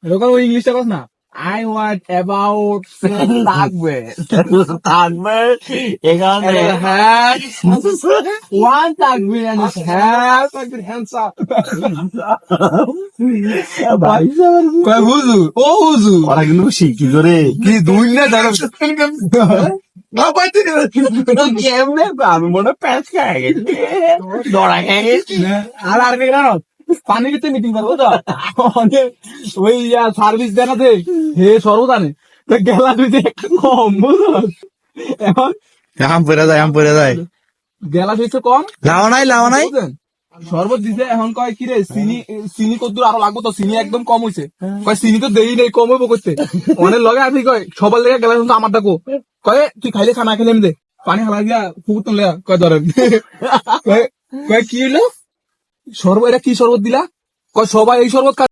এরকম ওই ইংলিশটা কস না। I want about থাকবে এখানে one থাকবে and have handsome কয় হুজুর ও হুজুর ওরা কিন্তু শিখি করে কি দুই না ধরো কেমনে আমি মনে প্যাঁচ খাই গেছি দড়া খেয়ে গেছি। আর আরবি জানো পানি ভিতরে মিটিং করবো তো ওই সার্ভিস দেখাতে হে সর্বদানে তো গেলা তুই একটু কম বুঝলো এখন আম পরে যায় গেলা তুই কম লাও নাই বুঝলেন? শরবত দিছে এখন কয় কি রে চিনি কদ্দুর আরো লাগবো তো চিনি একদম কম হয়েছে কয় চিনি তো দেই নেই কম হইব করতে অনেক লগে আপনি কয় সবার লেগে গেলা কিন্তু আমার ডাকো কয় তুই খাইলে খানা খেলে এমনি দে পানি হালা দিয়া পুকুর তুলে কয় ধরেন কয় কি হইলো শরবত এটা কি শরবত দিলা কয় সবাই এই শরবত